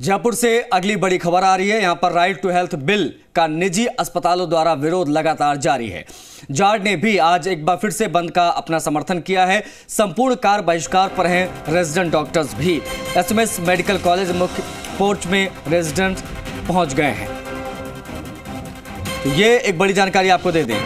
जयपुर से अगली बड़ी खबर आ रही है। यहां पर राइट टू हेल्थ बिल का निजी अस्पतालों द्वारा विरोध लगातार जारी है। जाट ने भी आज एक बार फिर से बंद का अपना समर्थन किया है। संपूर्ण कार बहिष्कार पर हैं रेजिडेंट डॉक्टर्स भी। एसएमएस मेडिकल कॉलेज मुख्य पोर्च में रेजिडेंट पहुंच गए हैं। तो ये एक बड़ी जानकारी आपको दे दें।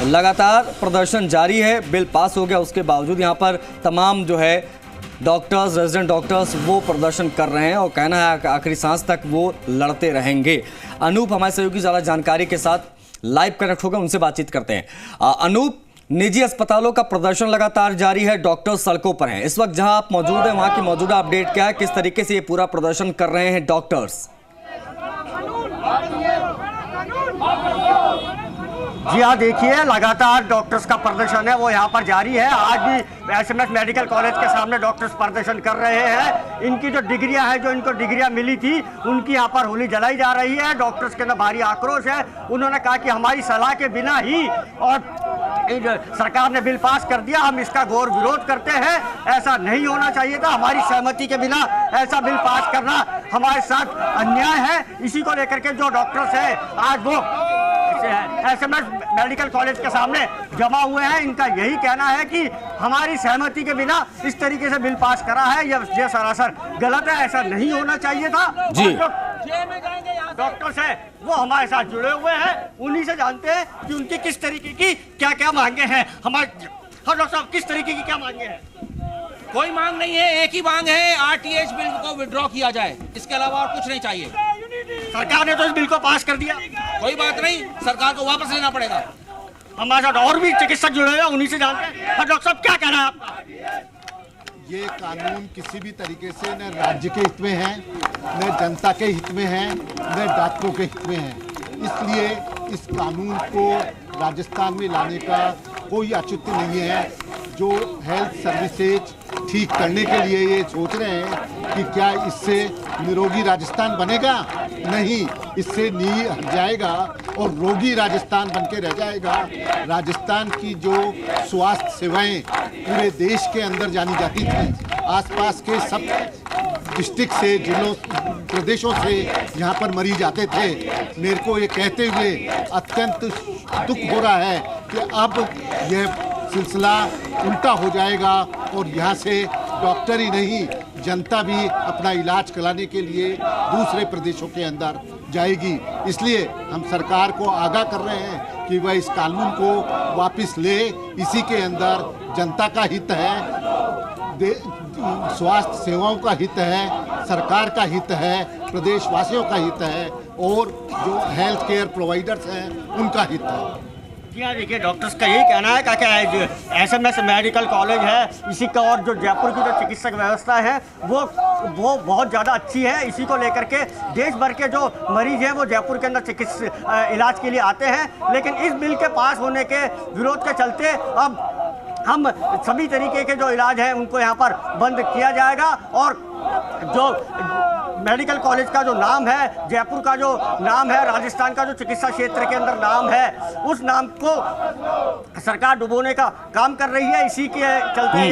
लगातार प्रदर्शन जारी है। बिल पास हो गया, उसके बावजूद यहां पर तमाम जो है डॉक्टर्स, रेजिडेंट डॉक्टर्स वो प्रदर्शन कर रहे हैं और कहना है कि आखिरी सांस तक वो लड़ते रहेंगे। अनूप हमारे सहयोगी ज़्यादा जानकारी के साथ लाइव कनेक्ट होकर उनसे बातचीत करते हैं। अनूप, निजी अस्पतालों का प्रदर्शन लगातार जारी है, डॉक्टर्स सड़कों पर हैं। इस वक्त जहां आप मौजूद हैं वहां की मौजूदा अपडेट क्या है, किस तरीके से ये पूरा प्रदर्शन कर रहे हैं डॉक्टर्स? जी हाँ, देखिए लगातार डॉक्टर्स का प्रदर्शन है वो यहाँ पर जारी है। आज भी एसएमएस मेडिकल कॉलेज के सामने डॉक्टर्स प्रदर्शन कर रहे हैं। इनकी जो डिग्रियां हैं, जो इनको डिग्रियां मिली थी, उनकी यहाँ पर होली जलाई जा रही है। डॉक्टर्स के अंदर भारी आक्रोश है। उन्होंने कहा कि हमारी सलाह के बिना ही और सरकार ने बिल पास कर दिया, हम इसका घोर विरोध करते हैं। ऐसा नहीं होना चाहिए था, हमारी सहमति के बिना ऐसा बिल पास करना हमारे साथ अन्याय है। इसी को लेकर के जो डॉक्टर्स हैं आज वो एसएमएस मेडिकल कॉलेज के सामने जमा हुए हैं। इनका यही कहना है कि हमारी सहमति के बिना इस तरीके से बिल पास करा है, यह सरासर गलत है, ऐसा नहीं होना चाहिए था। जी, डॉक्टर्स है वो हमारे साथ जुड़े हुए हैं, उन्हीं से जानते हैं कि उनकी किस तरीके की क्या क्या मांगे हैं। हमारे डॉक्टर साहब किस तरीके की क्या मांगे हैं? कोई मांग नहीं है, एक ही मांग है, आरटीएच बिल को विड्रॉ किया जाए, इसके अलावा और कुछ नहीं चाहिए। सरकार ने तो इस बिल को पास कर दिया, कोई बात नहीं, सरकार को वापस लेना पड़ेगा। हमारे साथ और भी चिकित्सक जुड़े हैं, उन्हीं से जानते हैं। डॉक्टर साहब क्या कहना है आपका? ये कानून किसी भी तरीके से न राज्य के हित में है, न जनता के हित में है, न डॉक्टरों के हित में है। इसलिए इस कानून को राजस्थान में लाने का कोई औचित्य नहीं है। जो हेल्थ सर्विसेज ठीक करने के लिए ये सोच रहे हैं कि क्या इससे निरोगी राजस्थान बनेगा? नहीं, इससे नींव हट जाएगा और रोगी राजस्थान बनके रह जाएगा। राजस्थान की जो स्वास्थ्य सेवाएं पूरे देश के अंदर जानी जाती थी, आसपास के सब डिस्ट्रिक्ट से, जिलों, प्रदेशों से यहाँ पर मरीज आते थे। मेरे को ये कहते हुए अत्यंत दुख हो रहा है कि अब यह सिलसिला उल्टा हो जाएगा और यहाँ से डॉक्टर ही नहीं, जनता भी अपना इलाज कराने के लिए दूसरे प्रदेशों के अंदर जाएगी। इसलिए हम सरकार को आगाह कर रहे हैं कि वह इस कानून को वापस ले। इसी के अंदर जनता का हित है, स्वास्थ्य सेवाओं का हित है, सरकार का हित है, प्रदेशवासियों का हित है और जो हेल्थ केयर प्रोवाइडर्स हैं उनका हित है। जी हाँ, देखिए डॉक्टर्स का यही कहना है कि एसएमएस मेडिकल कॉलेज है, इसी का और जो जयपुर की जो चिकित्सक व्यवस्था है वो बहुत ज़्यादा अच्छी है। इसी को लेकर के देश भर के जो मरीज हैं वो जयपुर के अंदर इलाज के लिए आते हैं। लेकिन इस बिल के पास होने के विरोध के चलते अब हम सभी तरीके के जो इलाज हैं उनको यहाँ पर बंद किया जाएगा और जो मेडिकल कॉलेज का जो नाम है, जयपुर का जो नाम है, राजस्थान का जो चिकित्सा क्षेत्र के अंदर नाम है, उस नाम को सरकार डुबोने का काम कर रही है। इसी के चलते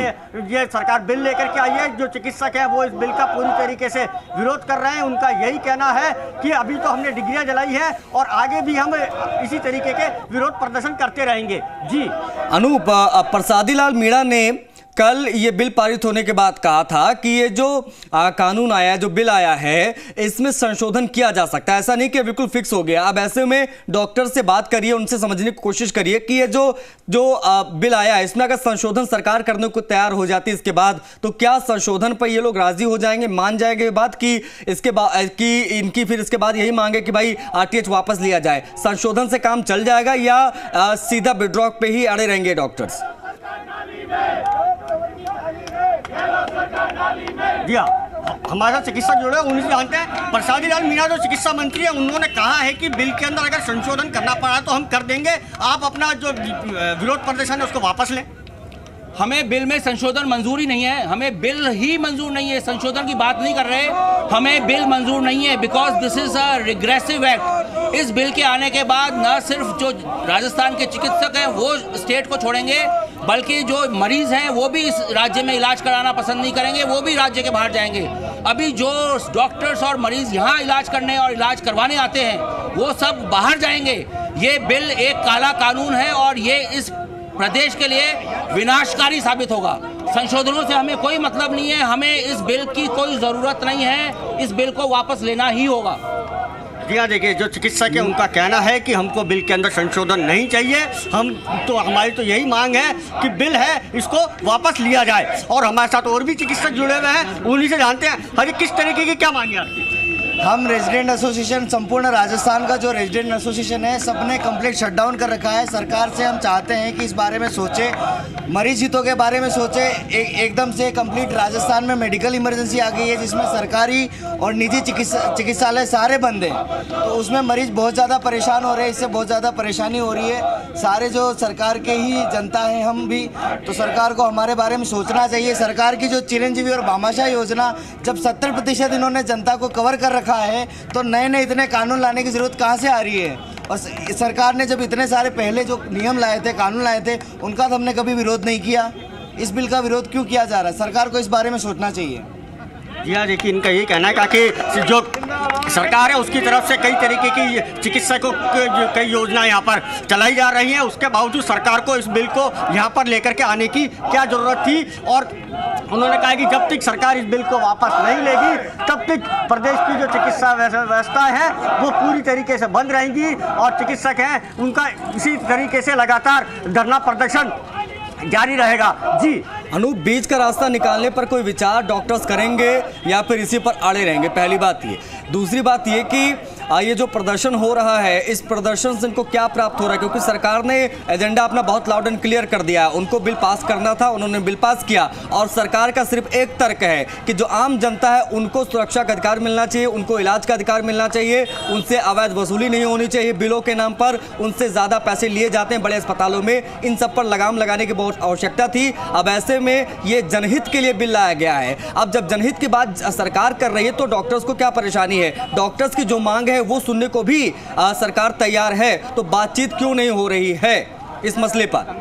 ये सरकार बिल लेकर के आई है। जो चिकित्सक हैं वो इस बिल का पूरी तरीके से विरोध कर रहे हैं। उनका यही कहना है कि अभी तो हमने डिग्रियां जलाई है और आगे भी हम इसी तरीके के विरोध प्रदर्शन करते रहेंगे। जी अनूप, प्रसादी लाल मीणा ने कल ये बिल पारित होने के बाद कहा था कि ये जो कानून आया है, जो बिल आया है, इसमें संशोधन किया जा सकता है, ऐसा नहीं कि बिल्कुल फिक्स हो गया। अब ऐसे में डॉक्टर से बात करिए, उनसे समझने की कोशिश करिए कि ये जो बिल आया है इसमें अगर संशोधन सरकार करने को तैयार हो जाती है इसके बाद, तो क्या संशोधन पर ये लोग राजी हो जाएंगे, मान जाएंगे ये बात कि इसके बाद कि इनकी फिर इसके बाद यही मांगे कि भाई आरटीएच वापस लिया जाए? संशोधन से काम चल जाएगा या सीधा विड्रॉ पे ही अड़े रहेंगे डॉक्टर्स? जी हाँ, हमारा चिकित्सक जुड़े उन्हीं से जानते हैं। प्रसादी लाल मीणा जो चिकित्सा मंत्री है, उन्होंने कहा है कि बिल के अंदर अगर संशोधन करना पड़ा तो हम कर देंगे। आप अपना जो विरोध प्रदर्शन है उसको वापस लें। हमें बिल में संशोधन मंजूर ही नहीं है, हमें बिल ही मंजूर नहीं है, संशोधन की बात नहीं कर रहे। हमें बिल मंजूर नहीं है because this is a regressive act. इस बिल के आने के बाद न सिर्फ जो राजस्थान के चिकित्सक हैं वो स्टेट को छोड़ेंगे, बल्कि जो मरीज हैं वो भी इस राज्य में इलाज कराना पसंद नहीं करेंगे, वो भी राज्य के बाहर जाएंगे। अभी जो डॉक्टर्स और मरीज यहाँ इलाज करने और इलाज करवाने आते हैं वो सब बाहर जाएंगे। ये बिल एक काला कानून है और ये इस प्रदेश के लिए विनाशकारी साबित होगा। संशोधनों से हमें कोई मतलब नहीं है, हमें इस बिल की कोई ज़रूरत नहीं है, इस बिल को वापस लेना ही होगा। जी हाँ, देखिए जो चिकित्सक है उनका कहना है कि हमको बिल के अंदर संशोधन नहीं चाहिए, हमारी तो यही मांग है कि बिल है इसको वापस लिया जाए। और हमारे साथ और भी चिकित्सक जुड़े हुए हैं, उन्हीं से जानते हैं हर किस तरीके की क्या मांग है आपकी। हम रेजिडेंट एसोसिएशन, संपूर्ण राजस्थान का जो रेजिडेंट एसोसिएशन है, सबने कंप्लीट शटडाउन कर रखा है। सरकार से हम चाहते हैं कि इस बारे में सोचे, मरीज हितों के बारे में सोचे। एकदम से कंप्लीट राजस्थान में मेडिकल इमरजेंसी आ गई है जिसमें सरकारी और निजी चिकित्सालय सारे बंद हैं, तो उसमें मरीज बहुत ज़्यादा परेशान हो रहे हैं। इससे बहुत ज़्यादा परेशानी हो रही है। सारे जो सरकार के ही जनता है हम भी, तो सरकार को हमारे बारे में सोचना चाहिए। सरकार की जो चिरंजीवी और भामाशाह योजना, जब 70% इन्होंने जनता को कवर कर रखा है, तो नए नए इतने कानून लाने की जरूरत कहाँ से आ रही है। और सरकार ने जब इतने सारे पहले जो नियम लाए थे, कानून लाए थे, उनका तो हमने कभी विरोध नहीं किया। इस बिल का विरोध क्यों किया जा रहा है? सरकार को इस बारे में सोचना चाहिए। जी हाँ, देखिए इनका यही कहना है कि जो सरकार है उसकी तरफ से कई तरीके की चिकित्सकों की कई योजना यहाँ पर चलाई जा रही हैं, उसके बावजूद सरकार को इस बिल को यहाँ पर लेकर के आने की क्या ज़रूरत थी। और उन्होंने कहा कि जब तक सरकार इस बिल को वापस नहीं लेगी तब तक प्रदेश की जो चिकित्सा व्यवस्था है वो पूरी तरीके से बंद रहेंगी और चिकित्सक हैं उनका इसी तरीके से लगातार धरना प्रदर्शन जारी रहेगा। जी अनूप, बीच का रास्ता निकालने पर कोई विचार डॉक्टर्स करेंगे या फिर इसी पर अड़े रहेंगे? पहली बात ये। दूसरी बात ये कि ये जो प्रदर्शन हो रहा है, इस प्रदर्शन से इनको क्या प्राप्त हो रहा है? क्योंकि सरकार ने एजेंडा अपना बहुत लाउड एंड क्लियर कर दिया है। उनको बिल पास करना था, उन्होंने बिल पास किया और सरकार का सिर्फ एक तर्क है कि जो आम जनता है उनको सुरक्षा का अधिकार मिलना चाहिए, उनको इलाज का अधिकार मिलना चाहिए, उनसे अवैध वसूली नहीं होनी चाहिए बिलों के नाम पर। उनसे ज़्यादा पैसे लिए जाते हैं बड़े अस्पतालों में, इन सब पर लगाम लगाने की बहुत आवश्यकता थी। अब ऐसे में ये जनहित के लिए बिल लाया गया है। अब जब जनहित की बात सरकार कर रही है तो डॉक्टर्स को क्या परेशानी है? डॉक्टर्स की जो मांग है वो सुनने को भी सरकार तैयार है, तो बातचीत क्यों नहीं हो रही है इस मसले पर?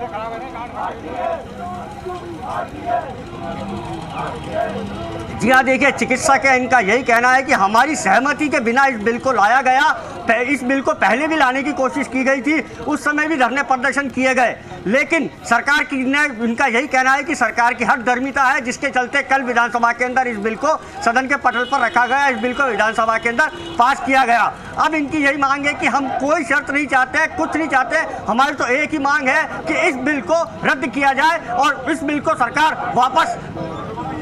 जी हाँ, देखिए चिकित्सक है इनका यही कहना है कि हमारी सहमति के बिना इस बिल को लाया गया। इस बिल को पहले भी लाने की कोशिश की गई थी, उस समय भी धरने प्रदर्शन किए गए, लेकिन सरकार की ने इनका यही कहना है कि सरकार की हठधर्मिता है, जिसके चलते कल विधानसभा के अंदर इस बिल को सदन के पटल पर रखा गया, इस बिल को विधानसभा के अंदर पास किया गया। अब इनकी यही मांग है कि हम कोई शर्त नहीं चाहते, कुछ नहीं चाहते, हमारी तो एक ही मांग है कि इस बिल को रद्द किया जाए और इस बिल को सरकार वापस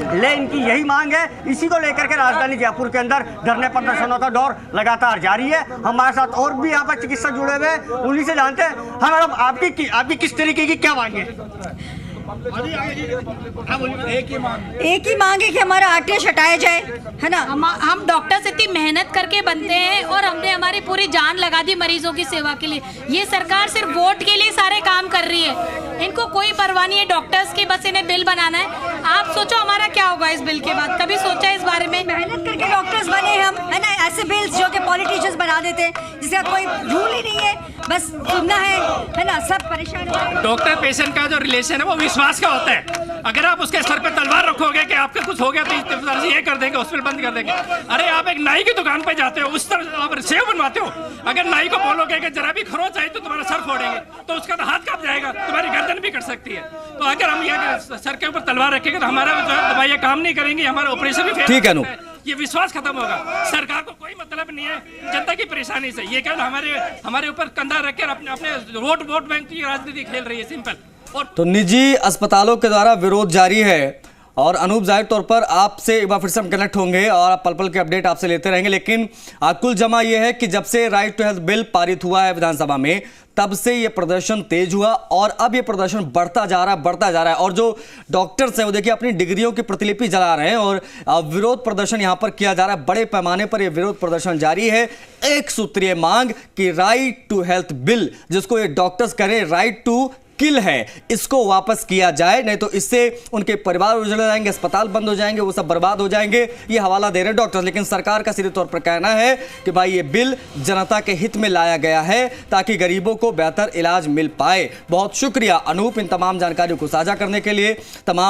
ले, इनकी यही मांग है। इसी को लेकर के राजधानी जयपुर के अंदर धरने प्रदर्शनों का दौर लगातार जारी है। हमारे साथ और भी यहाँ पर चिकित्सक जुड़े हुए हैं, उन्हीं से जानते हैं। हाँ मैडम, आपकी किस तरीके की क्या मांग है? एक ही मांग है कि हमारा आरटीएस हटाया जाए, है ना। हम डॉक्टर्स इतनी मेहनत करके बनते हैं और हमने हमारी पूरी जान लगा दी मरीजों की सेवा के लिए। ये सरकार सिर्फ वोट के लिए सारे काम कर रही है, इनको कोई परवाह नहीं है डॉक्टर्स की, बस इन्हें बिल बनाना है। आप सोचो हमारा क्या होगा इस बिल के बाद? कभी सोचा इस बारे में? मेहनत करके डॉक्टर्स बने हम, है ना। ऐसे बिल्स जो कि पॉलिटिशियंस बना देते हैं जिसका कोई रूल ही नहीं है, बस सुनना है ना। सब परेशान हो। डॉक्टर पेशेंट का जो रिलेशन है वो विश्वास का होता है। अगर आप उसके सर पे तलवार रखोगे कि आपका कुछ हो गया तो इस तरह से ये कर देंगे, हॉस्पिटल बंद कर देंगे। अरे आप एक नाई की दुकान पे जाते हो, उस तरह आप सेव बनवाते हो, अगर नाई को बोलोगे कि जरा भी खरोच आई तो तुम्हारा सर फोड़ेंगे, तो उसका तो हाथ काट जाएगा, तुम्हारी गर्दन भी कट सकती है। तो अगर हम यहाँ सर के ऊपर तलवार रखेंगे तो हमारा जो है दवाइयाँ काम नहीं करेंगी, हमारा ऑपरेशन भी फेल। ठीक है, ये विश्वास खत्म होगा। सरकार को कोई मतलब नहीं है जनता की परेशानी से। ये केवल हमारे ऊपर कंधा रख कर अपने वोट बैंक की राजनीति खेल रही है, सिंपल। तो निजी अस्पतालों के द्वारा विरोध जारी है और अनूप, जाहिर तौर पर आपसे एक बार फिर से हम कनेक्ट होंगे और पल पल के अपडेट आपसे लेते रहेंगे, लेकिन कुल जमा यह है कि जब से राइट टू हेल्थ बिल पारित हुआ है विधानसभा में, तब से ये प्रदर्शन तेज हुआ और अब ये प्रदर्शन बढ़ता जा रहा है। और जो डॉक्टर्स हैं वो देखिए अपनी डिग्रियों की प्रतिलिपि जला रहे हैं और विरोध प्रदर्शन यहां पर किया जा रहा है। बड़े पैमाने पर ये विरोध प्रदर्शन जारी है। एक सूत्रीय मांग कि राइट टू हेल्थ बिल, जिसको ये डॉक्टर्स कह रहे हैं राइट टू किल है इसको वापस किया जाए, नहीं तो इससे उनके परिवार उजड़ जाएंगे, अस्पताल बंद हो जाएंगे, वो सब बर्बाद हो जाएंगे। ये हवाला दे रहे हैं डॉक्टर। लेकिन सरकार का सीधे तौर पर कहना है कि भाई ये बिल जनता के हित में लाया गया है ताकि गरीबों को बेहतर इलाज मिल पाए। बहुत शुक्रिया अनूप इन तमाम जानकारियों को साझा करने के लिए। तमाम